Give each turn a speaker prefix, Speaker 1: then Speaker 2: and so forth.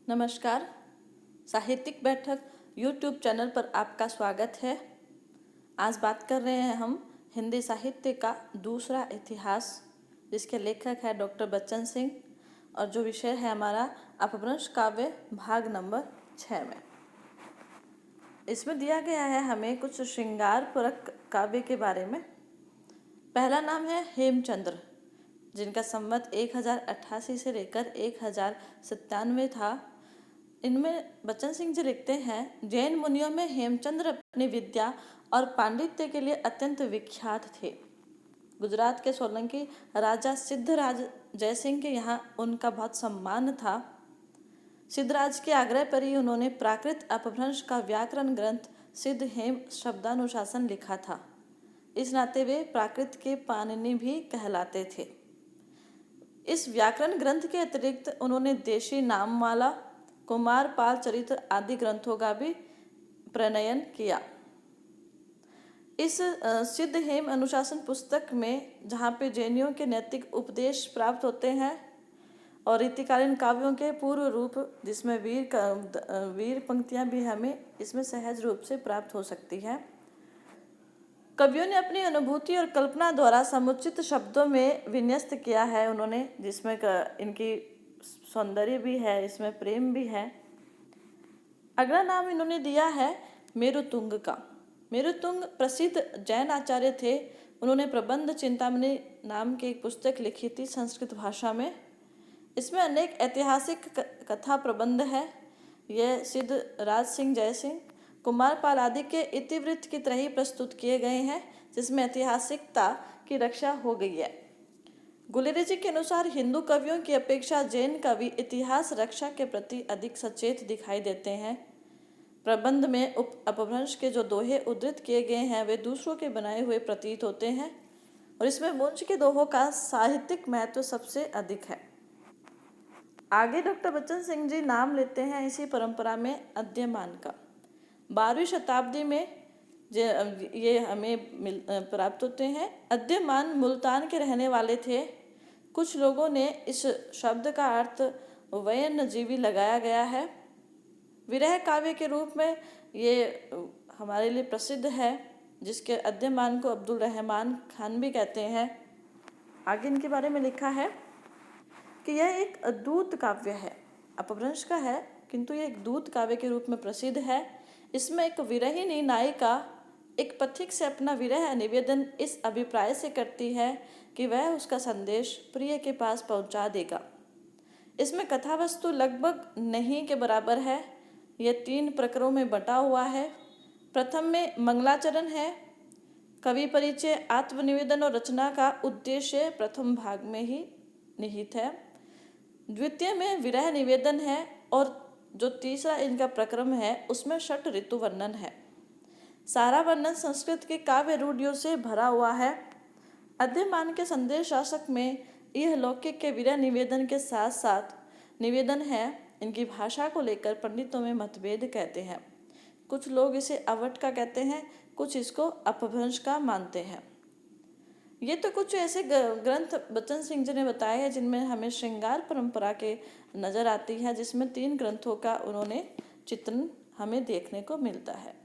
Speaker 1: नमस्कार। साहित्यिक बैठक यूट्यूब चैनल पर आपका स्वागत है। आज बात कर रहे हैं हम हिंदी साहित्य का दूसरा इतिहास, जिसके लेखक है डॉक्टर बच्चन सिंह, और जो विषय है हमारा अपभ्रंश काव्य भाग नंबर 6 में। इसमें दिया गया है हमें कुछ श्रृंगारपूरक काव्य के बारे में। पहला नाम है हेमचंद्र, जिनका संवत 1088 से लेकर 1097 था। इनमें बच्चन सिंह जी लिखते हैं, जैन मुनियों में हेमचंद्र अपनी विद्या और पांडित्य के लिए अत्यंत विख्यात थे। गुजरात के सोलंकी राजा सिद्धराज जयसिंह के यहाँ उनका बहुत सम्मान था। सिद्धराज के आग्रह पर ही उन्होंने प्राकृत अपभ्रंश का व्याकरण ग्रंथ सिद्ध हेम शब्दानुशासन लिखा था। इस नाते वे प्राकृत के पाणिनि भी कहलाते थे। इस व्याकरण ग्रंथ के अतिरिक्त उन्होंने देशी नाममाला, कुमारपाल चरित्र आदि ग्रंथों का भी प्रणयन किया। इस सिद्ध हेम अनुशासन पुस्तक में, जहाँ पे जैनियों के नैतिक उपदेश प्राप्त होते हैं और रीतिकालीन काव्यों के पूर्व रूप, जिसमें वीर पंक्तियाँ भी हमें इसमें सहज रूप से प्राप्त हो सकती है। कवियों ने अपनी अनुभूति और कल्पना द्वारा समुचित शब्दों में विन्यस्त किया है उन्होंने, जिसमें इनकी सौंदर्य भी है, इसमें प्रेम भी है। अगला नाम इन्होंने दिया है मेरुतुंग का। मेरुतुंग प्रसिद्ध जैन आचार्य थे। उन्होंने प्रबंध चिंतामणि नाम की एक पुस्तक लिखी थी संस्कृत भाषा में। इसमें अनेक ऐतिहासिक कथा प्रबंध है। यह सिद्ध राज सिंह, जयसिंह, कुमारपाल आदि के इतिवृत्त की तरह ही प्रस्तुत किए गए हैं, जिसमें ऐतिहासिकता की रक्षा हो गई है। गुलेरी जी के अनुसार हिंदू कवियों की अपेक्षा जैन कवि इतिहास रक्षा के प्रति अधिक सचेत दिखाई देते हैं। प्रबंध में अपभ्रंश के जो दोहे उद्धृत किए गए हैं वे दूसरों के बनाए हुए प्रतीत होते हैं, और इसमें मुंज के दोहों का साहित्यिक महत्व सबसे अधिक है। आगे डॉक्टर बच्चन सिंह जी नाम लेते हैं इसी परंपरा में अद्यमान का। 12वीं शताब्दी में ये हमें प्राप्त होते हैं। अद्यमान मुल्तान के रहने वाले थे। कुछ लोगों ने इस शब्द का अर्थ वयनजीवी लगाया गया है। विरह काव्य के रूप में ये हमारे लिए प्रसिद्ध है, जिसके अद्यमान को अब्दुल रहमान खान भी कहते हैं। आगे इनके बारे में लिखा है कि यह एक दूत काव्य है। अपभ्रंश का है, किंतु ये एक दूत काव्य के रूप में प्रसिद्ध है। इसमें एक विरहिणी नायिका एक पथिक से अपना विरह निवेदन इस अभिप्राय से करती है कि वह उसका संदेश प्रिय के पास पहुंचा देगा। इसमें कथा वस्तु लगभग नहीं के बराबर है। यह 3 प्रकरणों में बटा हुआ है। प्रथम में मंगलाचरण है। कवि परिचय, आत्मनिवेदन और रचना का उद्देश्य प्रथम भाग में ही निहित है। द्वितीय में विरह निवेदन है, और जो तीसरा इनका प्रक्रम है उसमें षट ऋतु वर्णन है। सारा वर्णन संस्कृत के काव्य रूढ़ियों से भरा हुआ है। अद्यमान के संदेश शासक में यह लौकिक के विरह निवेदन के साथ साथ निवेदन है। इनकी भाषा को लेकर पंडितों में मतभेद कहते हैं। कुछ लोग इसे अवट का कहते हैं, कुछ इसको अपभ्रंश का मानते हैं। ये तो कुछ ऐसे ग्रंथ बच्चन सिंह जी ने बताए हैं जिनमें हमें श्रृंगार परंपरा के नजर आती है, जिसमें 3 ग्रंथों का उन्होंने चित्रण हमें देखने को मिलता है।